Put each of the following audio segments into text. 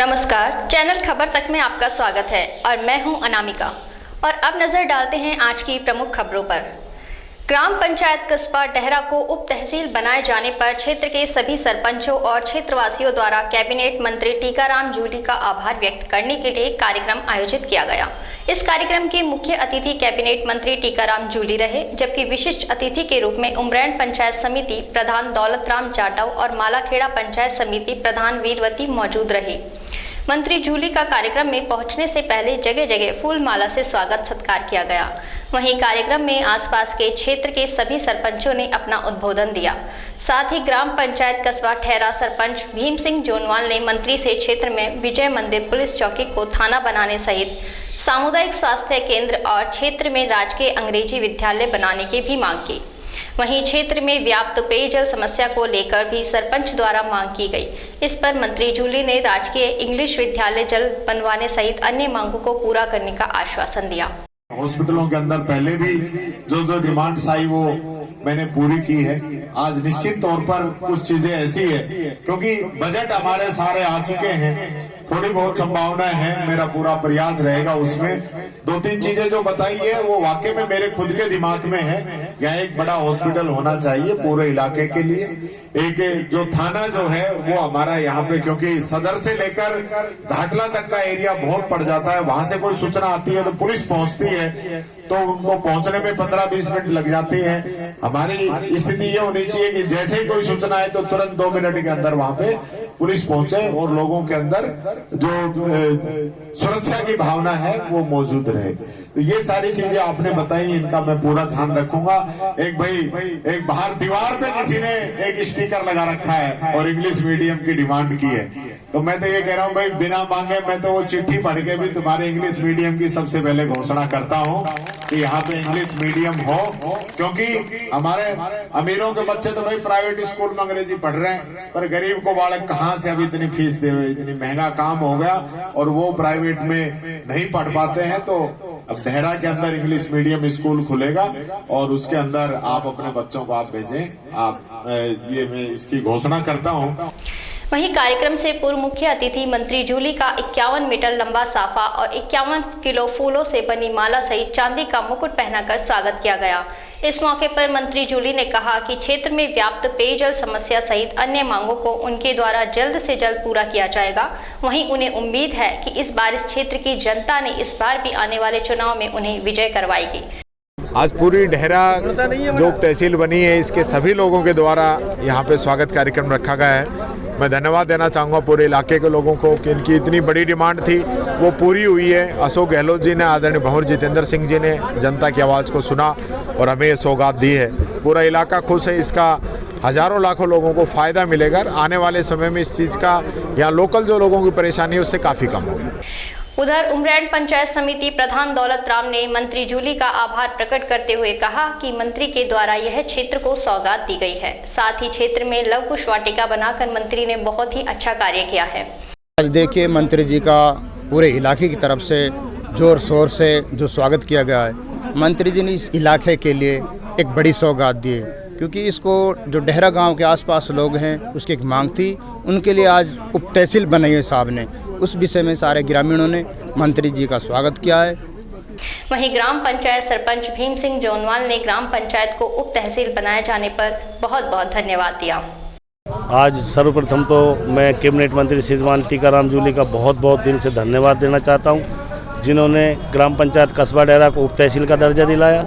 नमस्कार, चैनल खबर तक में आपका स्वागत है और मैं हूं अनामिका। और अब नजर डालते हैं आज की प्रमुख खबरों पर। ग्राम पंचायत कस्बा डेहरा को उप तहसील बनाए जाने पर क्षेत्र के सभी सरपंचों और क्षेत्रवासियों द्वारा कैबिनेट मंत्री टीकाराम जूली का आभार व्यक्त करने के लिए कार्यक्रम आयोजित किया गया। इस कार्यक्रम के मुख्य अतिथि कैबिनेट मंत्री टीकाराम जूली रहे, जबकि विशिष्ट अतिथि के रूप में उमरैन पंचायत समिति प्रधान दौलतराम जाटव और मालाखेड़ा पंचायत समिति प्रधान वीरवती मौजूद रही। मंत्री जूली का कार्यक्रम में पहुंचने से पहले जगह जगह फूल माला से स्वागत सत्कार किया गया। वहीं कार्यक्रम में आसपास के क्षेत्र के सभी सरपंचों ने अपना उद्बोधन दिया। साथ ही ग्राम पंचायत कस्बा ठहरा सरपंच भीम सिंह जोनवाल ने मंत्री से क्षेत्र में विजय मंदिर पुलिस चौकी को थाना बनाने सहित सामुदायिक स्वास्थ्य केंद्र और क्षेत्र में राजकीय अंग्रेजी विद्यालय बनाने की भी मांग की। वहीं क्षेत्र में व्याप्त पेयजल समस्या को लेकर भी सरपंच द्वारा मांग की गई। इस पर मंत्री जूली ने राजकीय इंग्लिश विद्यालय जल्द बनवाने सहित अन्य मांगों को पूरा करने का आश्वासन दिया। हॉस्पिटलों के अंदर पहले भी जो डिमांड्स आई वो मैंने पूरी की है। आज निश्चित तौर पर कुछ चीजें ऐसी है क्योंकि बजट हमारे सारे आ चुके हैं, थोड़ी बहुत संभावनाएं हैं, मेरा पूरा प्रयास रहेगा उसमें। दो तीन चीजें जो बताई है वो वाकई में मेरे खुद के दिमाग में है। यहाँ एक बड़ा हॉस्पिटल होना चाहिए पूरे इलाके के लिए। एक जो थाना जो है वो हमारा यहाँ पे, क्योंकि सदर से लेकर घाटला तक का एरिया बहुत पड़ जाता है, वहां से कोई सूचना आती है तो पुलिस पहुंचती है तो उनको पहुंचने में 15-20 मिनट लग जाती है। हमारी स्थिति ये होनी चाहिए कि जैसे ही कोई सूचना है तो तुरंत 2 मिनट के अंदर वहां पे पुलिस पहुंचे और लोगों के अंदर जो सुरक्षा की भावना है वो मौजूद रहे। तो ये सारी चीजें आपने बताई, इनका मैं पूरा ध्यान रखूंगा। एक बाहर दीवार पे किसी ने एक स्टिकर लगा रखा है और इंग्लिश मीडियम की डिमांड की है, तो मैं तो ये कह रहा हूँ भाई बिना मांगे मैं तो वो चिट्ठी पढ़ के भी तुम्हारे इंग्लिश मीडियम की सबसे पहले घोषणा करता हूँ कि यहाँ पे इंग्लिश मीडियम हो, क्योंकि हमारे अमीरों के बच्चे तो भाई प्राइवेट स्कूल में अंग्रेजी पढ़ रहे हैं, पर गरीब को बालक कहाँ से अभी इतनी फीस दे, इतनी महंगा काम हो गया और वो प्राइवेट में नहीं पढ़ पाते हैं। तो अब डेहरा के अंदर इंग्लिश मीडियम स्कूल खुलेगा और उसके अंदर आप अपने बच्चों को आप भेजें। आप ये मैं इसकी घोषणा करता हूँ। वहीं कार्यक्रम से पूर्व मुख्य अतिथि मंत्री जूली का 51 मीटर लंबा साफा और 51 किलो फूलों से बनी माला सहित चांदी का मुकुट पहनाकर स्वागत किया गया। इस मौके पर मंत्री जूली ने कहा कि क्षेत्र में व्याप्त पेयजल समस्या सहित अन्य मांगों को उनके द्वारा जल्द से जल्द पूरा किया जाएगा। वहीं उन्हें उम्मीद है कि इस बार इस क्षेत्र की जनता ने इस बार भी आने वाले चुनाव में उन्हें विजय करवाएगी। आज पूरी डेहरा जो तहसील बनी है इसके सभी लोगों के द्वारा यहाँ पे स्वागत कार्यक्रम रखा गया है। मैं धन्यवाद देना चाहूँगा पूरे इलाके के लोगों को कि इनकी इतनी बड़ी डिमांड थी वो पूरी हुई है। अशोक गहलोत जी ने, आदरणीय भंवर जितेंद्र सिंह जी ने जनता की आवाज़ को सुना और हमें ये सौगात दी है। पूरा इलाका खुश है, इसका हज़ारों लाखों लोगों को फ़ायदा मिलेगा। आने वाले समय में इस चीज़ का यहाँ लोकल जो लोगों की परेशानी है उससे काफ़ी कम होगी। उधर उमरैन पंचायत समिति प्रधान दौलतराम ने मंत्री जूली का आभार प्रकट करते हुए कहा कि मंत्री के द्वारा यह क्षेत्र को सौगात दी गई है। साथ ही क्षेत्र में लव कुश वाटिका बनाकर मंत्री ने बहुत ही अच्छा कार्य किया है। आज देखिए मंत्री जी का पूरे इलाके की तरफ से जोर शोर से जो स्वागत किया गया है। मंत्री जी ने इस इलाके के लिए एक बड़ी सौगात दी है, क्योंकि इसको जो डेहरा गाँव के आसपास लोग हैं उसकी एक मांग थी, उनके लिए आज उप तहसील बनाई है साहब ने। उस विषय में सारे ग्रामीणों ने मंत्री जी का स्वागत किया है। वहीं ग्राम पंचायत सरपंच भीम सिंह जोनवाल ने ग्राम पंचायत को उप तहसील बनाए जाने पर बहुत बहुत धन्यवाद दिया। आज सर्वप्रथम तो मैं कैबिनेट मंत्री श्रीमान टीकाराम जूली का बहुत बहुत दिल से धन्यवाद देना चाहता हूं, जिन्होंने ग्राम पंचायत कस्बा डेहरा को उप तहसील का दर्जा दिलाया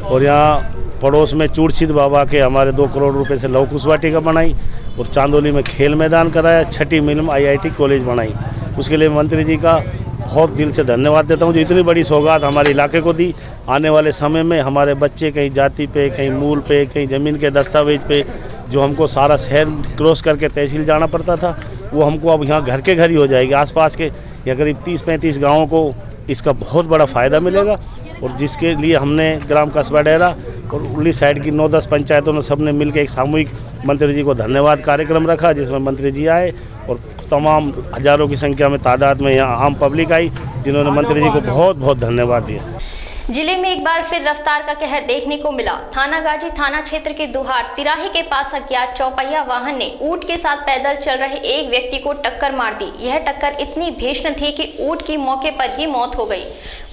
और यहाँ पड़ोस में चूड़सीद बाबा के हमारे 2 करोड़ रुपए से लव कुश वाटिका बनाई और चांदोली में खेल मैदान कराया, छठी मिनिमम IIT कॉलेज बनाई। उसके लिए मंत्री जी का बहुत दिल से धन्यवाद देता हूं, जो इतनी बड़ी सौगात हमारे इलाके को दी। आने वाले समय में हमारे बच्चे कहीं जाति पे, कहीं मूल पे, कहीं ज़मीन के दस्तावेज पे, जो हमको सारा शहर क्रॉस करके तहसील जाना पड़ता था, वो हमको अब यहाँ घर के घर ही हो जाएगी। आसपास के या करीब 30-35 गाँवों को इसका बहुत बड़ा फ़ायदा मिलेगा और जिसके लिए हमने ग्राम कस्बा डेहरा और उर्ली साइड की 9-10 पंचायतों ने सबने मिलकर एक सामूहिक मंत्री जी को धन्यवाद कार्यक्रम रखा, जिसमें मंत्री जी आए और तमाम हजारों की संख्या में तादाद में यहाँ आम पब्लिक आई, जिन्होंने मंत्री जी को बहुत बहुत धन्यवाद दिया। जिले में एक बार फिर रफ्तार का कहर देखने को मिला। थानागाजी थाना क्षेत्र के दुहार तिराहे के पास अज्ञात चौपहिया वाहन ने ऊंट के साथ पैदल चल रहे एक व्यक्ति को टक्कर मार दी। यह टक्कर इतनी भीषण थी कि ऊंट की मौके पर ही मौत हो गई।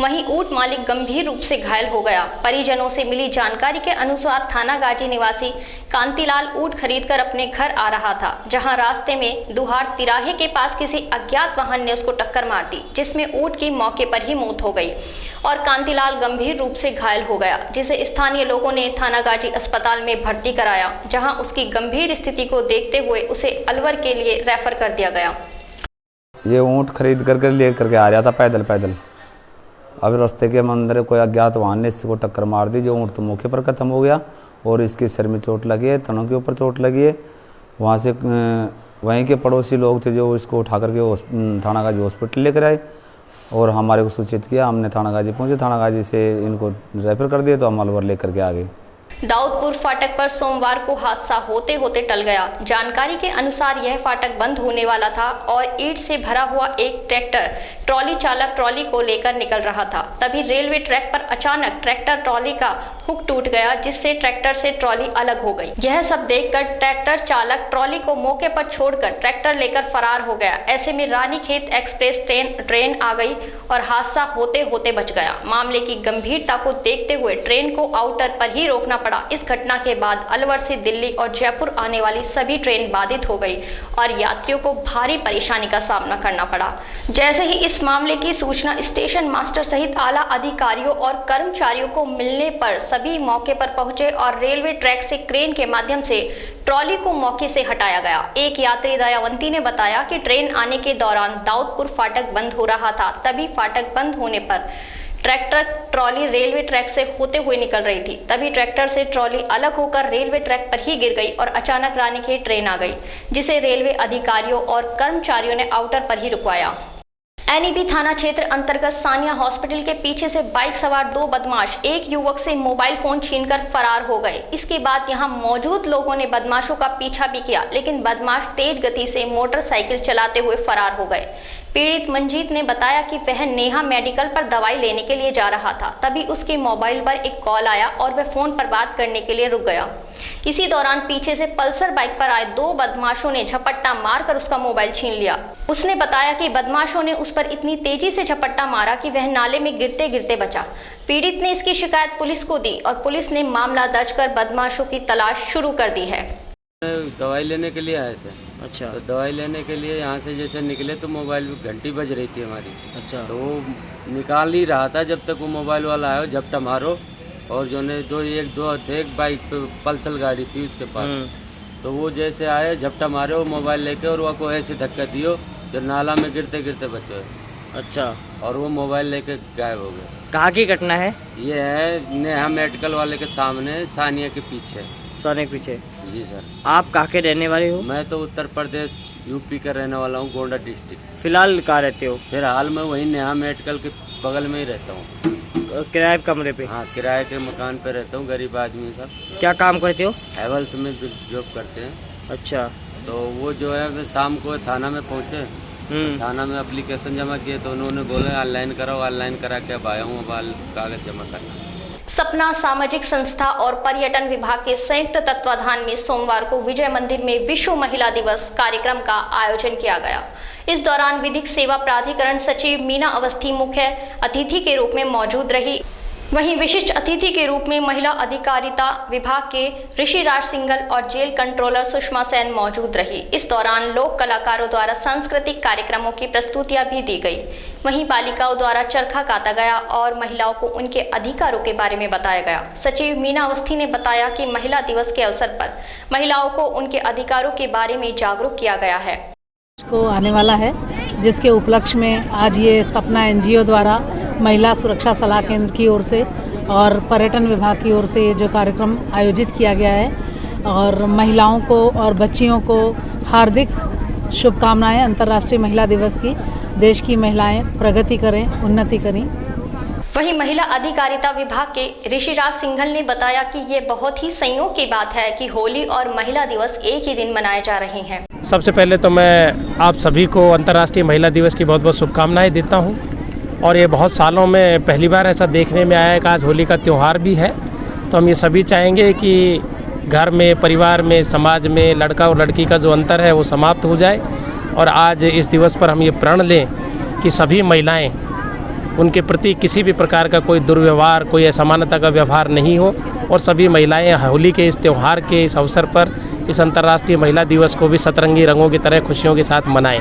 वहीं ऊंट मालिक गंभीर रूप से घायल हो गया। परिजनों से मिली जानकारी के अनुसार थानागाजी निवासी कांतिलाल ऊंट खरीदकर अपने घर आ रहा था, जहां रास्ते में दुहार तिराहे के पास किसी अज्ञात वाहन ने उसको टक्कर मार दी, जिसमें ऊंट की मौके पर ही मौत हो गई और कांतिलाल गंभीर रूप से घायल हो गया, जिसे स्थानीय लोगों ने थानागाजी अस्पताल में भर्ती कराया, जहां उसकी गंभीर स्थिति को देखते हुए उसे अलवर के लिए रेफर कर दिया गया। ये ऊँट खरीद करके ले करके आ रहा था पैदल। अब रास्ते के अंदर कोई अज्ञात वाहन ने इसको टक्कर मार दी, जो ऊँट तो मौके पर खत्म हो गया और इसके सिर में चोट लगी है, तनों के ऊपर चोट लगी है। वहाँ से वहीं के पड़ोसी लोग थे जो इसको उठा करके थानागाजी हॉस्पिटल लेकर आए और हमारे को सूचित किया। हमने थानागाजी पहुँचे, थानागाजी से इनको रेफर कर दिया तो हम अलवर लेकर के आ गए। दाऊदपुर फाटक पर सोमवार को हादसा होते होते टल गया। जानकारी के अनुसार यह फाटक बंद होने वाला था और ईंट से भरा हुआ एक ट्रैक्टर ट्रॉली चालक ट्रॉली को लेकर निकल रहा था। तभी रेलवे ट्रैक पर अचानक ट्रैक्टर ट्रॉली का हुक टूट गया, जिससे ट्रैक्टर से ट्रॉली अलग हो गई। यह सब देखकर ट्रैक्टर चालक ट्रॉली को मौके पर छोड़कर ट्रैक्टर लेकर फरार हो गया। ऐसे में रानीखेत एक्सप्रेस ट्रेन आ गई और हादसा होते होते बच गया। मामले की गंभीरता को देखते हुए ट्रेन को आउटर पर ही रोकना पड़ा। इस घटना के बाद अलवर से दिल्ली और जयपुर आने वाली सभी ट्रेन बाधित हो गई और यात्रियों को भारी परेशानी का सामना करना पड़ा। जैसे ही इस मामले की सूचना स्टेशन मास्टर सहित आला अधिकारियों और कर्मचारियों को मिलने पर सभी मौके पर पहुंचे और रेलवे ट्रैक से क्रेन के माध्यम से ट्रॉली को मौके से हटाया गया। एक यात्री दयावंती ने बताया कि ट्रेन आने के दौरान दाऊदपुर फाटक बंद हो रहा था, तभी फाटक बंद होने पर ट्रैक्टर ट्रॉली रेलवे ट्रैक से होते हुए निकल रही थी। तभी ट्रैक्टर से ट्रॉली अलग होकर रेलवे ट्रैक पर ही गिर गई और अचानक रानीखेत ट्रेन आ गई, जिसे रेलवे अधिकारियों और कर्मचारियों ने आउटर पर ही रुकवाया। एनईबी थाना क्षेत्र अंतर्गत सानिया हॉस्पिटल के पीछे से बाइक सवार दो बदमाश एक युवक से मोबाइल फोन छीनकर फरार हो गए। इसके बाद यहां मौजूद लोगों ने बदमाशों का पीछा भी किया, लेकिन बदमाश तेज गति से मोटरसाइकिल चलाते हुए फरार हो गए। पीड़ित मंजीत ने बताया कि वह नेहा मेडिकल पर दवाई लेने के लिए जा रहा था, तभी उसके मोबाइल पर एक कॉल आया और वह फोन पर बात करने के लिए रुक गया। इसी दौरान पीछे से पल्सर बाइक पर आए दो बदमाशों ने झपट्टा मारकर उसका मोबाइल छीन लिया। उसने बताया कि बदमाशों ने उस पर इतनी तेजी से झपट्टा मारा कि वह नाले में गिरते गिरते बचा। पीड़ित ने इसकी शिकायत पुलिस को दी और पुलिस ने मामला दर्ज कर बदमाशों की तलाश शुरू कर दी है। दवाई लेने के लिए आए थे। अच्छा। तो दवाई लेने के लिए यहाँ से जैसे निकले तो मोबाइल घंटी बज रही थी हमारी। अच्छा। तो वो निकाल ही रहा था, जब तक वो मोबाइल वाला आया झपटा मारो और जो ने दो थे, एक बाइक पे पल्सर गाड़ी थी उसके पास। तो वो जैसे आए झपटा मारे वो मोबाइल लेके और वो को ऐसे धक्का दियो जो नाला में गिरते गिरते बचे। अच्छा। और वो मोबाइल लेके गायब हो गए। कहाँ की घटना है? ये है नेहा मेडिकल वाले के सामने, सानिया के पीछे। सोने के पीछे? जी सर। आप कहाँ के रहने वाले हो? मैं तो उत्तर प्रदेश यूपी का रहने वाला हूँ, गोंडा डिस्ट्रिक्ट। फिलहाल कहाँ रहते हो? फिलहाल मैं वही नेहा मेडिकल के बगल में ही रहता हूँ। किराए कमरे पे? हाँ, किराए के मकान पे रहता हूँ, गरीब आदमी सर। क्या काम करते हो? हैवल्स में जॉब करते हैं। अच्छा। तो वो जो है शाम को थाना में पहुँचे, थाना में एप्लीकेशन जमा किए तो उन्होंने बोले ऑनलाइन कराओ। ऑनलाइन करा के अब आया हूँ, अब कागज जमा करना। सपना सामाजिक संस्था और पर्यटन विभाग के संयुक्त तत्वाधान में सोमवार को विजय मंदिर में विश्व महिला दिवस कार्यक्रम का आयोजन किया गया। इस दौरान विधिक सेवा प्राधिकरण सचिव मीना अवस्थी मुख्य अतिथि के रूप में मौजूद रही। वहीं विशिष्ट अतिथि के रूप में महिला अधिकारिता विभाग के ऋषिराज सिंघल और जेल कंट्रोलर सुषमा सेन मौजूद रही। इस दौरान लोक कलाकारों द्वारा सांस्कृतिक कार्यक्रमों की प्रस्तुतियां भी दी गई। वहीं बालिकाओं द्वारा चरखा काता गया और महिलाओं को उनके अधिकारों के बारे में बताया गया। सचिव मीना अवस्थी ने बताया कि महिला दिवस के अवसर पर महिलाओं को उनके अधिकारों के बारे में जागरूक किया गया है। को आने वाला है, जिसके उपलक्ष्य में आज ये सपना एनजीओ द्वारा महिला सुरक्षा सलाह केंद्र की ओर से और पर्यटन विभाग की ओर से जो कार्यक्रम आयोजित किया गया है और महिलाओं को और बच्चियों को हार्दिक शुभकामनाएं अंतर्राष्ट्रीय महिला दिवस की। देश की महिलाएं प्रगति करें, उन्नति करें। वहीं महिला अधिकारिता विभाग के ऋषिराज सिंघल ने बताया कि ये बहुत ही संयोग की बात है कि होली और महिला दिवस एक ही दिन मनाए जा रहे हैं। सबसे पहले तो मैं आप सभी को अंतर्राष्ट्रीय महिला दिवस की बहुत बहुत शुभकामनाएं देता हूं और ये बहुत सालों में पहली बार ऐसा देखने में आया है कि आज होली का त्यौहार भी है। तो हम ये सभी चाहेंगे कि घर में, परिवार में, समाज में लड़का और लड़की का जो अंतर है वो समाप्त हो जाए। और आज इस दिवस पर हम ये प्रण लें कि सभी महिलाएं, उनके प्रति किसी भी प्रकार का कोई दुर्व्यवहार, कोई असमानता का व्यवहार नहीं हो और सभी महिलाएं होली के इस त्यौहार के इस अवसर पर इस अंतर्राष्ट्रीय महिला दिवस को भी सतरंगी रंगों की तरह खुशियों के साथ मनाएं।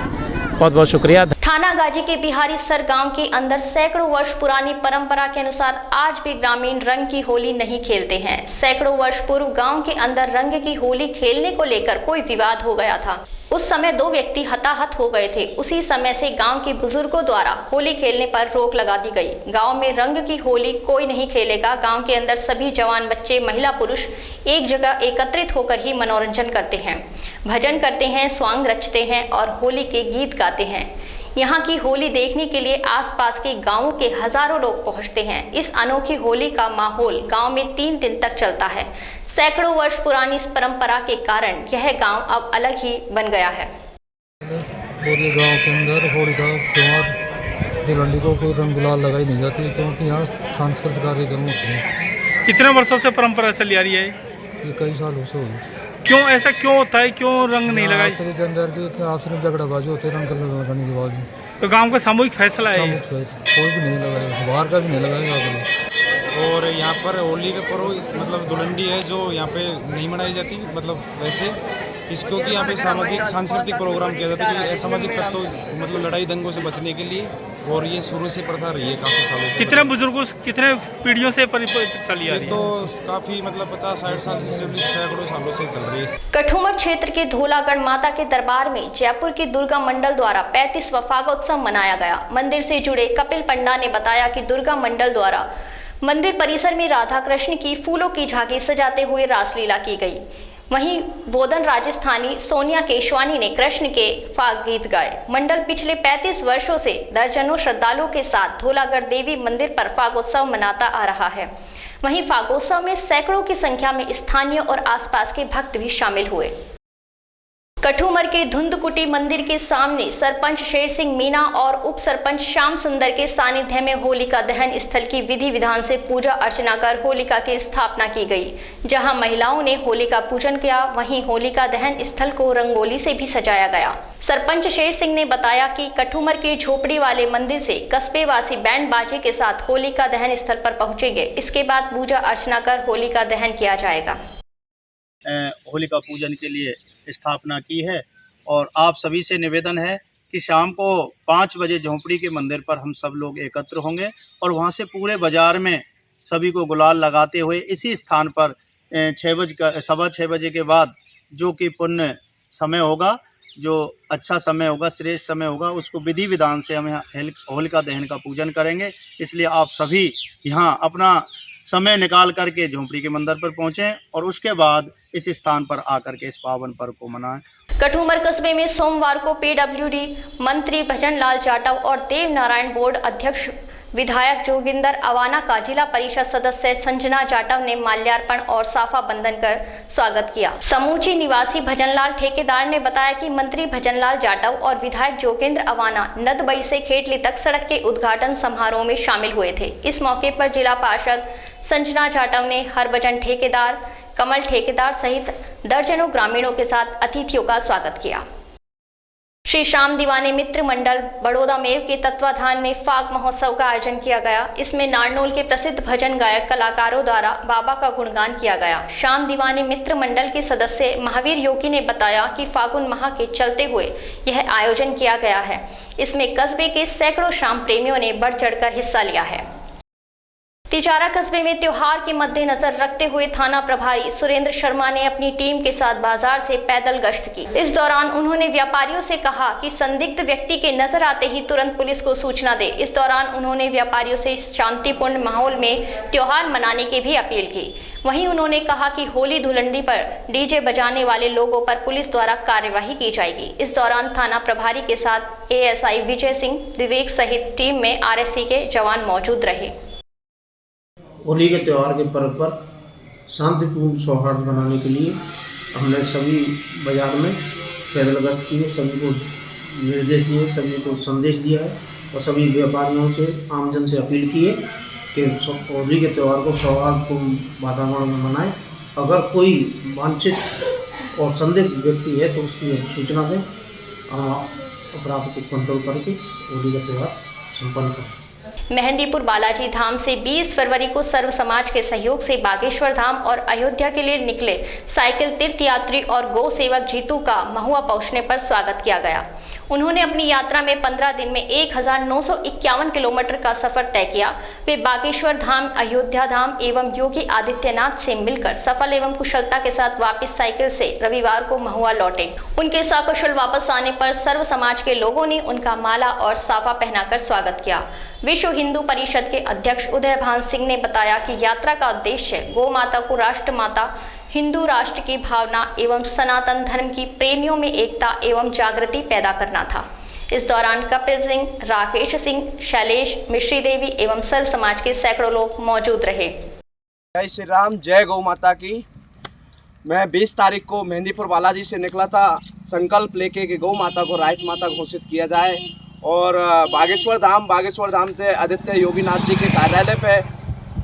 बहुत बहुत शुक्रिया। थाना गाजी के बिहारी सर गांव के अंदर सैकड़ों वर्ष पुरानी परंपरा के अनुसार आज भी ग्रामीण रंग की होली नहीं खेलते हैं। सैकड़ों वर्ष पूर्व गांव के अंदर रंग की होली खेलने को लेकर कोई विवाद हो गया था। उस समय 2 व्यक्ति हताहत हो गए थे। उसी समय से गांव के बुजुर्गों द्वारा होली खेलने पर रोक लगा दी गई। गांव में रंग की होली कोई नहीं खेलेगा। गांव के अंदर सभी जवान, बच्चे, महिला, पुरुष एक जगह एकत्रित होकर ही मनोरंजन करते हैं, भजन करते हैं, स्वांग रचते हैं और होली के गीत गाते हैं। यहाँ की होली देखने के लिए आसपास के गांवों के हजारों लोग पहुँचते हैं। इस अनोखी होली का माहौल गाँव में 3 दिन तक चलता है। सैकड़ों वर्ष पुरानी इस परंपरा के कारण यह गांव अब अलग ही बन गया है। पूरे गांव के अंदर होली का त्यौहार दिवाली को कोई रंग गुलाल लगाई नहीं जाती, क्योंकि यहाँ सांस्कृतिक कार्यक्रम होते हैं। कितने वर्षों से परंपरा चली आ रही है? ये कई सालों से हुई। क्यों ऐसा क्यों होता है? क्यों रंग नहीं लगाई? के अंदर की आपस में झगड़ाबाजी होते है रंग लगाने के बाद। तो गांव का सामूहिक फैसला है? कोई भी नहीं लगाएगा, बाहर का भी नहीं लगाएगा। और यहाँ पर होली का पर्व मतलब धुलंडी है जो यहाँ पे नहीं मनाई जाती, मतलब वैसे इसको कि यहाँ पे सामाजिक सांस्कृतिक प्रोग्राम किया जाता है कि असामाजिक तत्व मतलब लड़ाई दंगों से बचने के लिए, और ये शुरू से प्रथा रही है काफ़ी सालों से। कितने बुजुर्गों, कितने पीढ़ियों से चली आ रही है? तो काफ़ी मतलब 50-60 साल से, सैकड़ों सालों से चल रही है। कठुमर क्षेत्र के धोलागढ़ माता के दरबार में जयपुर के दुर्गा मंडल द्वारा 35वां फागोत्सव मनाया गया। मंदिर से जुड़े कपिल पंडा ने बताया कि दुर्गा मंडल द्वारा मंदिर परिसर में राधा कृष्ण की फूलों की झांकी सजाते हुए रासलीला की गई। वहीं वोदन राजस्थानी सोनिया केशवानी ने कृष्ण के फाग गीत गाए। मंडल पिछले 35 वर्षों से दर्जनों श्रद्धालुओं के साथ धोलागढ़ देवी मंदिर पर फागोत्सव मनाता आ रहा है। वहीं फागोत्सव में सैकड़ों की संख्या में स्थानीय और आसपास के भक्त भी शामिल हुए। कठुमर के धुंधकुटी मंदिर के सामने सरपंच शेर सिंह मीना और उप सरपंच श्याम सुंदर के सानिध्य में होलिका दहन स्थल की विधि विधान से पूजा अर्चना कर होलिका की स्थापना की गई। जहां महिलाओं ने होलिका पूजन किया, वहीं होलिका दहन स्थल को रंगोली से भी सजाया गया। सरपंच शेर सिंह ने बताया कि कठुमर के झोपड़ी वाले मंदिर से कस्बे वासी बैंड बाजे के साथ होलिका दहन स्थल पर पहुंचेंगे। इसके बाद पूजा अर्चना कर होलिका दहन किया जाएगा। होलिका पूजन के लिए स्थापना की है और आप सभी से निवेदन है कि शाम को 5 बजे झोंपड़ी के मंदिर पर हम सब लोग एकत्र होंगे और वहां से पूरे बाजार में सभी को गुलाल लगाते हुए इसी स्थान पर 6 बजे के बाद जो कि पुण्य समय होगा, जो अच्छा समय होगा, श्रेष्ठ समय होगा, उसको विधि विधान से हम होलिका दहन का पूजन करेंगे। इसलिए आप सभी यहाँ अपना समय निकाल करके झोंपड़ी के मंदिर पर पहुंचें और उसके बाद इस स्थान पर आकर के इस पावन पर्व को मनाएं। कठुमर कस्बे में सोमवार को पीडब्ल्यूडी मंत्री भजन लाल जाटव और देव नारायण बोर्ड अध्यक्ष विधायक जोगिंदर अवाना का जिला परिषद सदस्य संजना जाटव ने माल्यार्पण और साफा बंधन कर स्वागत किया। समूची निवासी भजनलाल ठेकेदार ने बताया कि मंत्री भजनलाल जाटव और विधायक जोगिंदर अवाना नदबई से खेटली तक सड़क के उद्घाटन समारोह में शामिल हुए थे। इस मौके पर जिला पार्षद संजना जाटव ने हरभजन ठेकेदार, कमल ठेकेदार सहित दर्जनों ग्रामीणों के साथ अतिथियों का स्वागत किया। श्री श्याम दीवाने मित्र मंडल बड़ौदा मेव के तत्वाधान में फाग महोत्सव का आयोजन किया गया। इसमें नारनौल के प्रसिद्ध भजन गायक कलाकारों द्वारा बाबा का गुणगान किया गया। श्याम दीवाने मित्र मंडल के सदस्य महावीर योगी ने बताया कि फागुन माह के चलते हुए यह आयोजन किया गया है। इसमें कस्बे के सैकड़ों श्याम प्रेमियों ने बढ़ चढ़कर हिस्सा लिया है। तिजारा कस्बे में त्योहार के मद्देनजर रखते हुए थाना प्रभारी सुरेंद्र शर्मा ने अपनी टीम के साथ बाजार से पैदल गश्त की। इस दौरान उन्होंने व्यापारियों से कहा कि संदिग्ध व्यक्ति के नजर आते ही तुरंत पुलिस को सूचना दे। इस दौरान उन्होंने व्यापारियों से शांतिपूर्ण माहौल में त्योहार मनाने की भी अपील की। वहीं उन्होंने कहा कि होली धुलंडी पर डीजे बजाने वाले लोगों पर पुलिस द्वारा कार्यवाही की जाएगी। इस दौरान थाना प्रभारी के साथ एएसआई विजय सिंह विवेक सहित टीम में आरएससी के जवान मौजूद रहे। होली के त्यौहार के पर्व पर शांतिपूर्ण सौहार्द बनाने के लिए हमने सभी बाजार में पैदल गश्त की है, सभी को निर्देश दिए, सभी को संदेश दिया है और सभी व्यापारियों से, आमजन से अपील की है कि होली के त्यौहार को सौहार्दपूर्ण वातावरण में मनाएं। अगर कोई वांछित और संदिग्ध व्यक्ति है तो उसकी सूचना दें, अपराध को कंट्रोल करके होली का त्यौहार संपन्न करें। मेहंदीपुर बालाजी धाम से 20 फरवरी को सर्व समाज के सहयोग से बागेश्वर धाम और अयोध्या के लिए निकले साइकिल तीर्थयात्री और गौ सेवक जीतू का महुआ पहुंचने पर स्वागत किया गया। उन्होंने अपनी यात्रा में 15 दिन में 1951 किलोमीटर का सफर तय किया। वे बागेश्वर धाम, अयोध्या धाम एवं योगी आदित्यनाथ से मिलकर सफल एवं कुशलता के साथ वापस साइकिल से रविवार को महुआ लौटे। उनके सकुशल वापस आने पर सर्व समाज के लोगों ने उनका माला और साफा पहनाकर स्वागत किया। विश्व हिंदू परिषद के अध्यक्ष उदय भान सिंह ने बताया कि यात्रा का उद्देश्य गौ माता को राष्ट्र माता, हिंदू राष्ट्र की भावना एवं सनातन धर्म की प्रेमियों में एकता एवं जागृति पैदा करना था। इस दौरान कपिल सिंह, राकेश सिंह, शैलेश, मिश्री देवी एवं सर्व समाज के सैकड़ों लोग मौजूद रहे। जय श्री राम, जय गौ माता की। मैं 20 तारीख को मेहंदीपुर बालाजी से निकला था, संकल्प लेके कि गौ माता को राष्ट्र माता घोषित किया जाए और बागेश्वर धाम से आदित्य योगीनाथ जी के कार्यालय पे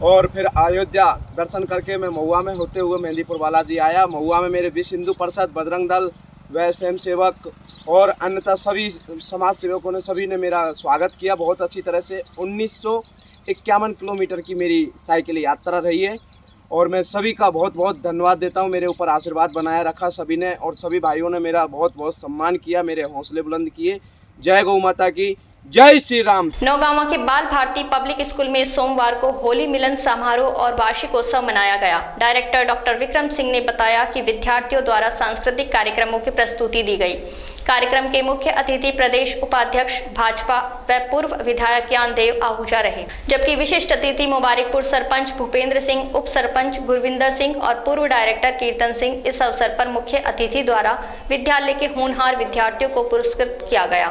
और फिर अयोध्या दर्शन करके मैं महुआ में होते हुए मेहंदीपुर बालाजी आया। महुआ में मेरे विश्व हिंदू परिषद, बजरंग दल व स्वयं सेवक और अन्यथा सभी समाज सेवकों ने सभी ने मेरा स्वागत किया बहुत अच्छी तरह से। 1951 किलोमीटर की मेरी साइकिल यात्रा रही है और मैं सभी का बहुत बहुत धन्यवाद देता हूं। मेरे ऊपर आशीर्वाद बनाया रखा सभी ने और सभी भाइयों ने मेरा बहुत बहुत सम्मान किया, मेरे हौसले बुलंद किए। जय गौ माता की, जय श्री राम। नौगांवा के बाल भारती पब्लिक स्कूल में सोमवार को होली मिलन समारोह और वार्षिकोत्सव मनाया गया। डायरेक्टर डॉक्टर विक्रम सिंह ने बताया कि विद्यार्थियों द्वारा सांस्कृतिक कार्यक्रमों की प्रस्तुति दी गई। कार्यक्रम के मुख्य अतिथि प्रदेश उपाध्यक्ष भाजपा व पूर्व विधायक ज्ञानदेव आहूजा रहे, जबकि विशिष्ट अतिथि मुबारकपुर सरपंच भूपेंद्र सिंह, उप सरपंच गुरविंदर सिंह और पूर्व डायरेक्टर कीर्तन सिंह। इस अवसर पर मुख्य अतिथि द्वारा विद्यालय के होनहार विद्यार्थियों को पुरस्कृत किया गया।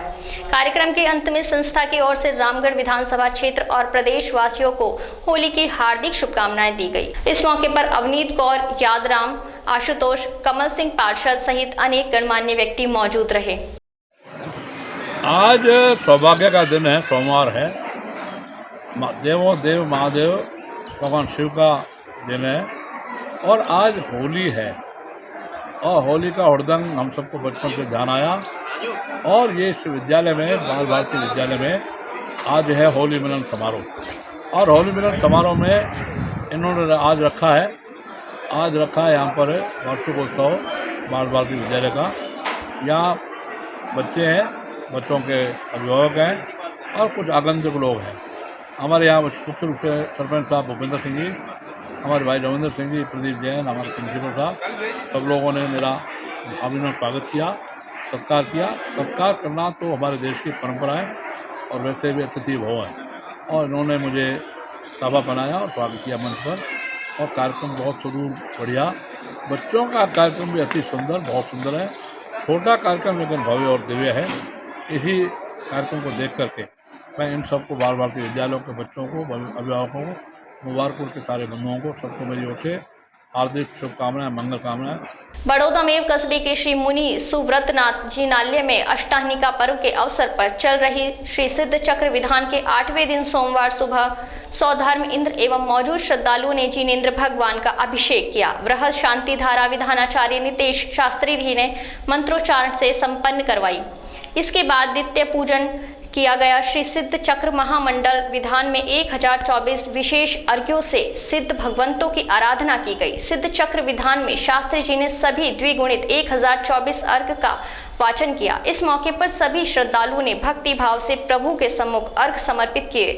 कार्यक्रम के अंत में संस्था की ओर से रामगढ़ विधानसभा क्षेत्र और प्रदेश वासियों को होली की हार्दिक शुभकामनाएं दी गई। इस मौके पर अवनीत कौर, यादराम, आशुतोष, कमल सिंह पार्षद सहित अनेक गणमान्य व्यक्ति मौजूद रहे। आज सौभाग्य का दिन है, सोमवार है, देवों देव महादेव भगवान शिव का दिन है और आज होली है और होली का हुड़दंग हम सबको बचपन से ध्यान आया और ये इस विद्यालय में, बाल भारती विद्यालय में आज है होली मिलन समारोह। और होली मिलन समारोह में इन्होंने आज रखा है यहाँ पर वार्षिकोत्सव बाल भारती विद्यालय का। यहाँ बच्चे हैं, बच्चों के अभिभावक हैं और कुछ आगंतुक लोग हैं। हमारे यहाँ मुख्य रूप से सरपंच साहब भूपेंद्र सिंह जी, हमारे भाई रविंद्र सिंह जी, प्रदीप जैन, हमारे प्रिंसिपल साहब, सब लोगों ने मेरा अभिनव स्वागत किया, सत्कार किया। सत्कार करना तो हमारे देश की परंपरा है और वैसे भी अतिथि भाव है और इन्होंने मुझे सभा बनाया और स्वागत किया मंच पर और कार्यक्रम बहुत सुदूर बढ़िया। बच्चों का कार्यक्रम भी अति सुंदर, बहुत सुंदर है, छोटा कार्यक्रम लेकिन भव्य और दिव्य है। इसी कार्यक्रम को देख करके मैं इन सबको बाल भारती विद्यालयों के बच्चों को, अभिभावकों को, मुबारकपुर के सारे बंधुओं को, सबको मेरी ओर से हार्दिक शुभकामनाएं, मंगल कामनाएं। बड़ौदा में कस्बे के श्री मुनि सुव्रतनाथ जिनालय में अष्टहिका पर्व के अवसर पर चल रही श्री सिद्ध चक्र विधान के 8वें दिन सोमवार सुबह सौधर्म इंद्र एवं मौजूद श्रद्धालुओं ने जिनेन्द्र भगवान का अभिषेक किया। वृहद शांति धारा विधानाचार्य नितेश शास्त्री जी ने मंत्रोच्चारण से संपन्न करवाई। इसके बाद द्वितीय पूजन किया गया। श्री सिद्ध चक्र महामंडल विधान में 1024 विशेष अर्घ्यों से सिद्ध भगवंतों की आराधना की गई। सिद्ध चक्र विधान में शास्त्री जी ने सभी द्विगुणित 1024 अर्घ का वाचन किया। इस मौके पर सभी श्रद्धालुओं ने भक्ति भाव से प्रभु के सम्मुख अर्घ समर्पित किए।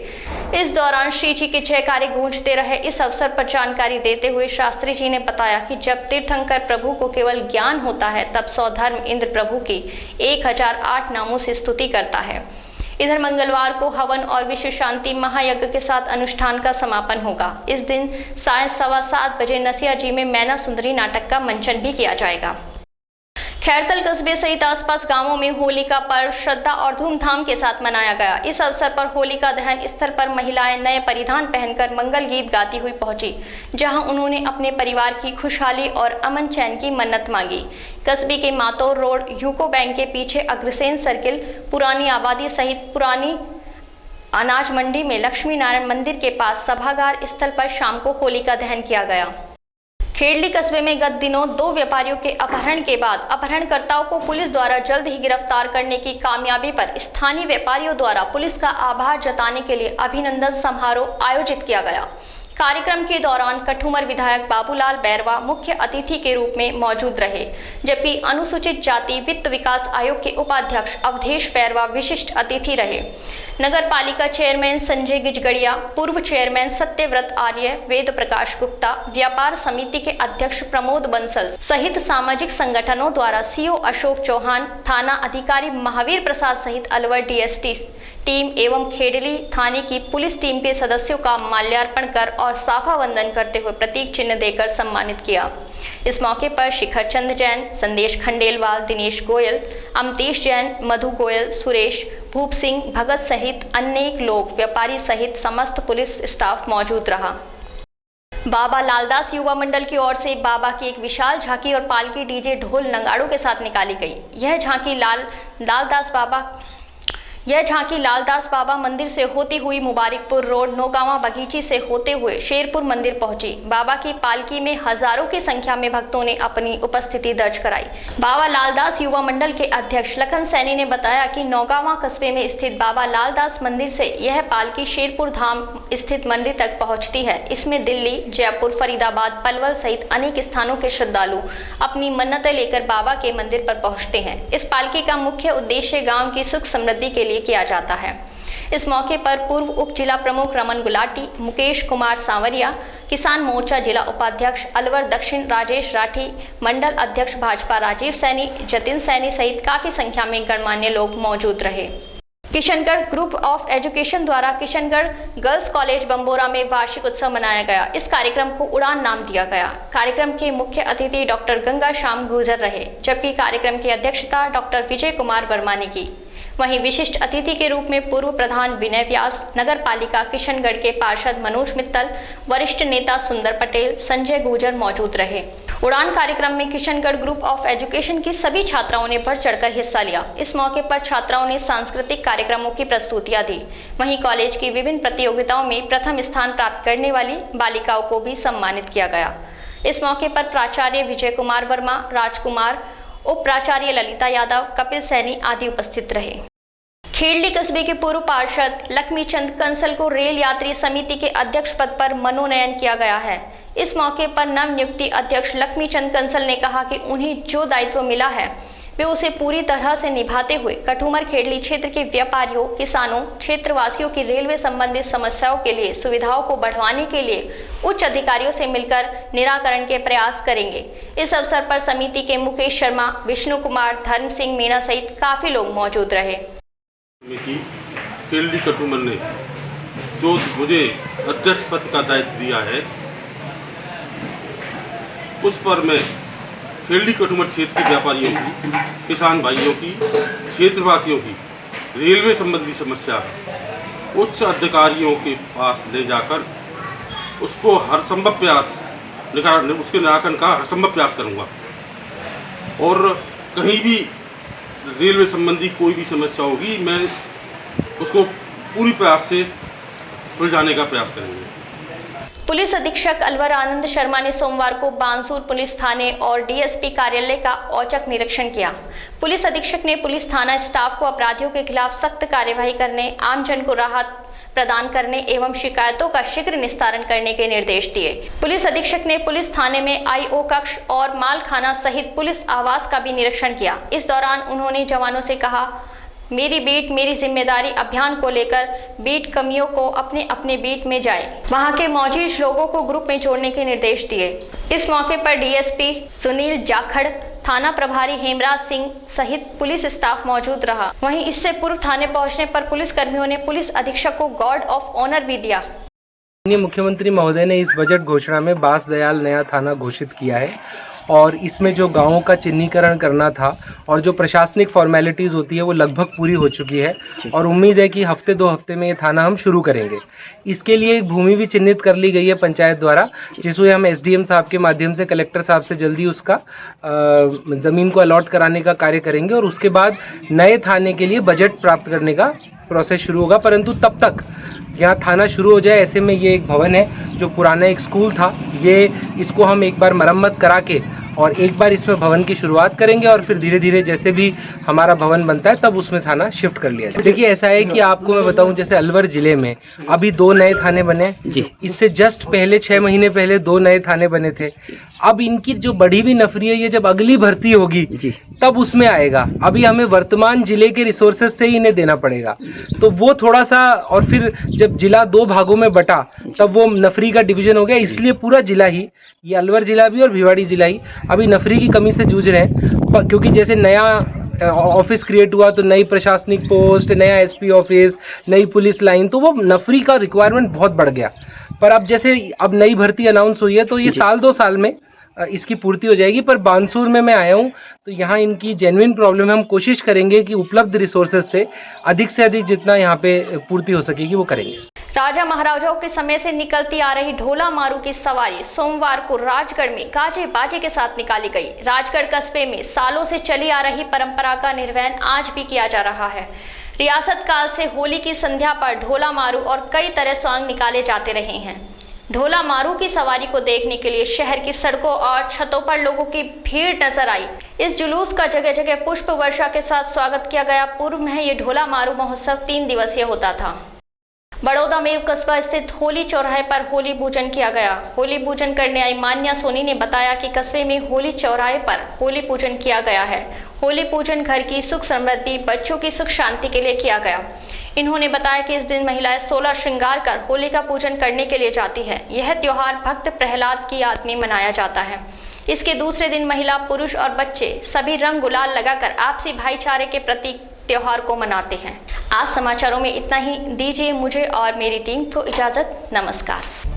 इस दौरान श्री जी के जयकारे गूंजते रहे। इस अवसर पर जानकारी देते हुए शास्त्री जी ने बताया कि जब तीर्थंकर प्रभु को केवल ज्ञान होता है तब सौधर्म इंद्र प्रभु की 1008 नामों से स्तुति करता है। इधर मंगलवार को हवन और विश्व शांति महायज्ञ के साथ अनुष्ठान का समापन होगा। इस दिन साय 7:15 बजे नसिया जी में मैना सुंदरी नाटक का मंचन भी किया जाएगा। खैरतल कस्बे सहित आसपास गांवों में होली का पर्व श्रद्धा और धूमधाम के साथ मनाया गया। इस अवसर पर होलिका दहन स्थल पर महिलाएं नए परिधान पहनकर मंगल गीत गाती हुई पहुंची, जहां उन्होंने अपने परिवार की खुशहाली और अमन चैन की मन्नत मांगी। कस्बे के मातौर रोड यूको बैंक के पीछे अग्रसेन सर्किल, पुरानी आबादी सहित पुरानी अनाज मंडी में लक्ष्मी नारायण मंदिर के पास सभागार स्थल पर शाम को होलिका दहन किया गया। खेड़ली कस्बे में गत दिनों 2 व्यापारियों के अपहरण के बाद अपहरणकर्ताओं को पुलिस द्वारा जल्द ही गिरफ्तार करने की कामयाबी पर स्थानीय व्यापारियों द्वारा पुलिस का आभार जताने के लिए अभिनंदन समारोह आयोजित किया गया। कार्यक्रम के दौरान कठुमर विधायक बाबूलाल बैरवा मुख्य अतिथि के रूप में मौजूद रहे, जबकि अनुसूचित जाति वित्त विकास आयोग के उपाध्यक्ष अवधेश बैरवा विशिष्ट अतिथि रहे। नगर पालिका चेयरमैन संजय गिजगड़िया, पूर्व चेयरमैन सत्यव्रत आर्य, वेद प्रकाश गुप्ता, व्यापार समिति के अध्यक्ष प्रमोद बंसल सहित सामाजिक संगठनों द्वारा सीओ अशोक चौहान, थाना अधिकारी महावीर प्रसाद सहित अलवर डीएसटी टीम एवं खेड़ली थाने की पुलिस टीम के सदस्यों का माल्यार्पण कर और साफा वंदन करते हुए प्रतीक चिन्ह देकर सम्मानित किया। इस मौके पर शिखर चंद जैन, संदेश खंडेलवाल, दिनेश गोयल, अमतेश जैन, मधु गोयल, सुरेश, भूप सिंह भगत सहित अनेक लोग, व्यापारी सहित समस्त पुलिस स्टाफ मौजूद रहा। बाबा लालदास युवा मंडल की ओर से बाबा की एक विशाल झांकी और पालकी डीजे ढोल नगाड़ों के साथ निकाली गई। यह झांकी लालदास बाबा मंदिर से होती हुई मुबारकपुर रोड, नौगावा बगीची से होते हुए शेरपुर मंदिर पहुंची। बाबा की पालकी में हजारों की संख्या में भक्तों ने अपनी उपस्थिति दर्ज कराई। बाबा लालदास युवा मंडल के अध्यक्ष लखन सैनी ने बताया कि नौगावा कस्बे में स्थित बाबा लालदास मंदिर से यह पालकी शेरपुर धाम स्थित मंदिर तक पहुंचती है। इसमें दिल्ली, जयपुर, फरीदाबाद, पलवल सहित अनेक स्थानों के श्रद्धालु अपनी मन्नतें लेकर बाबा के मंदिर पर पहुंचते हैं। इस पालकी का मुख्य उद्देश्य गाँव की सुख समृद्धि के लिए किया जाता है। इस मौके पर पूर्व उप जिला प्रमुख रमन गुलाटी, मुकेश कुमार सांवरिया, किसान मोर्चा जिला उपाध्यक्ष अलवर दक्षिण राजेश राठी, मंडल अध्यक्ष भाजपा राजीव सैनी, जतिन सैनी सहित काफी संख्या में गणमान्य लोग मौजूद रहे। किशनगढ़ ग्रुप ऑफ एजुकेशन द्वारा किशनगढ़ गर्ल्स कॉलेज बंबोरा में वार्षिक उत्सव मनाया गया। इस कार्यक्रम को उड़ान नाम दिया गया। कार्यक्रम के मुख्य अतिथि डॉक्टर गंगा श्याम गुर्जर रहे, जबकि कार्यक्रम की अध्यक्षता डॉक्टर विजय कुमार वर्मा ने की। वहीं विशिष्ट अतिथि के रूप में पूर्व प्रधान विनय व्यास, नगर पालिका किशनगढ़ के पार्षद मनोज मित्तल, वरिष्ठ नेता सुंदर पटेल, संजय गुर्जर मौजूद रहे। उड़ान कार्यक्रम में किशनगढ़ ग्रुप ऑफ एजुकेशन की सभी छात्राओं ने बढ़ चढ़कर हिस्सा लिया। इस मौके पर छात्राओं ने सांस्कृतिक कार्यक्रमों की प्रस्तुतियां दी। वहीं कॉलेज की विभिन्न प्रतियोगिताओं में प्रथम स्थान प्राप्त करने वाली बालिकाओं को भी सम्मानित किया गया। इस मौके पर प्राचार्य विजय कुमार वर्मा, राजकुमार, उप प्राचार्य ललिता यादव, कपिल सैनी आदि उपस्थित रहे। खेड़ली कस्बे के पूर्व पार्षद लक्ष्मीचंद कंसल को रेल यात्री समिति के अध्यक्ष पद पर मनोनयन किया गया है। इस मौके पर नवनियुक्ति अध्यक्ष लक्ष्मीचंद कंसल ने कहा कि उन्हें जो दायित्व मिला है वे उसे पूरी तरह से निभाते हुए कठुमर खेड़ली क्षेत्र के व्यापारियों, किसानों, क्षेत्रवासियों की रेलवे संबंधित समस्याओं के लिए सुविधाओं को बढ़ाने के लिए उच्च अधिकारियों से मिलकर निराकरण के प्रयास करेंगे। इस अवसर पर समिति के मुकेश शर्मा, विष्णु कुमार, धर्म सिंह मीणा सहित काफी लोग मौजूद रहे। खेड़ली कठुमर ने जो मुझे अध्यक्ष पद का दायित्व दिया है उस पर मैं खेड़ली कठुमर क्षेत्र के व्यापारियों की, किसान भाइयों की, क्षेत्रवासियों की रेलवे संबंधी समस्या उच्च अधिकारियों के पास ले जाकर उसको हर संभव प्रयास उसके निराकरण का हर संभव प्रयास करूँगा और कहीं भी रेलवे संबंधी कोई भी समस्या होगी मैं उसको पूरी प्रयास से सुलझाने का प्रयास करेंगे। पुलिस अधीक्षक अलवर आनंद शर्मा ने सोमवार को बानसूर पुलिस थाने और डीएसपी कार्यालय का औचक निरीक्षण किया। पुलिस अधीक्षक ने पुलिस थाना स्टाफ को अपराधियों के खिलाफ सख्त कार्यवाही करने, आमजन को राहत प्रदान करने एवं शिकायतों का शीघ्र निस्तारण करने के निर्देश दिए। पुलिस अधीक्षक ने पुलिस थाने में आईओ कक्ष और मालखाना सहित पुलिस आवास का भी निरीक्षण किया। इस दौरान उन्होंने जवानों से कहा, मेरी बीट मेरी जिम्मेदारी अभियान को लेकर बीट कमियों को अपने अपने बीट में जाए, वहां के मौजूद लोगों को ग्रुप में जोड़ने के निर्देश दिए। इस मौके पर डीएसपी सुनील जाखड़, थाना प्रभारी हेमराज सिंह सहित पुलिस स्टाफ मौजूद रहा। वहीं इससे पूर्व थाने पहुंचने पर पुलिस कर्मियों ने पुलिस अधीक्षक को गार्ड ऑफ ऑनर भी दिया। मुख्यमंत्री महोदय ने इस बजट घोषणा में बांस दयाल नया थाना घोषित किया है और इसमें जो गांवों का चिन्हीकरण करना था और जो प्रशासनिक फॉर्मेलिटीज़ होती है वो लगभग पूरी हो चुकी है और उम्मीद है कि हफ्ते 2 हफ्ते में ये थाना हम शुरू करेंगे। इसके लिए एक भूमि भी चिन्हित कर ली गई है पंचायत द्वारा, जिसमें हम एसडीएम साहब के माध्यम से कलेक्टर साहब से जल्दी उसका ज़मीन को अलॉट कराने का कार्य करेंगे और उसके बाद नए थाने के लिए बजट प्राप्त करने का प्रोसेस शुरू होगा, परंतु तब तक यहाँ थाना शुरू हो जाए ऐसे में ये एक भवन है जो पुराना एक स्कूल था, ये इसको हम एक बार मरम्मत करा के और एक बार इसमें भवन की शुरुआत करेंगे और फिर धीरे धीरे जैसे भी हमारा भवन बनता है तब उसमें थाना शिफ्ट कर लिया जाए। देखिए ऐसा है कि आपको मैं बताऊं, जैसे अलवर जिले में अभी 2 नए थाने बने जी, इससे जस्ट पहले 6 महीने पहले 2 नए थाने बने थे। अब इनकी जो बढ़ी हुई नफरी है ये जब अगली भर्ती होगी जी तब उसमें आएगा, अभी हमें वर्तमान जिले के रिसोर्सेज से ही इन्हें देना पड़ेगा, तो वो थोड़ा सा, और फिर जब जिला 2 भागों में बटा तब वो नफरी का डिवीजन हो गया, इसलिए पूरा जिला ही, ये अलवर जिला भी और भिवाड़ी जिला ही अभी नफरी की कमी से जूझ रहे हैं, क्योंकि जैसे नया ऑफिस क्रिएट हुआ तो नई प्रशासनिक पोस्ट, नया एसपी ऑफिस, नई पुलिस लाइन, तो वो नफरी का रिक्वायरमेंट बहुत बढ़ गया। पर अब जैसे अब नई भर्ती अनाउंस हुई है तो ये साल 2 साल में इसकी पूर्ति हो जाएगी। पर बानसूर में मैं आया हूँ तो यहाँ इनकी जेन्युइन प्रॉब्लम है, हम कोशिश करेंगे कि उपलब्ध रिसोर्सेज से अधिक जितना यहाँ पे पूर्ति हो सकेगी वो करेंगे। राजा महाराजाओं के समय से निकलती आ रही ढोला मारू की सवारी सोमवार को राजगढ़ में गाजे बाजे के साथ निकाली गई। राजगढ़ कस्बे में सालों से चली आ रही परंपरा का निर्वहन आज भी किया जा रहा है। रियासत काल से होली की संध्या पर ढोला मारू और कई तरह स्वांग निकाले जाते रहे हैं। ढोला मारू की सवारी को देखने के लिए शहर की सड़कों और छतों पर लोगों की भीड़ नजर आई। इस जुलूस का जगह जगह पुष्प वर्षा के साथ स्वागत किया गया। पूर्व में ये ढोला मारू महोत्सव 3 दिवसीय होता था। बड़ौदा में कस्बा स्थित होली चौराहे पर होली पूजन किया गया। होली पूजन करने आई मान्या सोनी ने बताया कि कस्बे में होली चौराहे पर होली पूजन किया गया है। होली पूजन घर की सुख समृद्धि, बच्चों की सुख शांति के लिए किया गया। इन्होंने बताया कि इस दिन महिलाएं 16 श्रृंगार कर होली का पूजन करने के लिए जाती है। यह त्योहार भक्त प्रहलाद की याद में मनाया जाता है। इसके दूसरे दिन महिला, पुरुष और बच्चे सभी रंग गुलाल लगाकर आपसी भाईचारे के प्रतीक त्योहार को मनाते हैं। आज समाचारों में इतना ही। दीजिए मुझे और मेरी टीम को इजाजत। नमस्कार।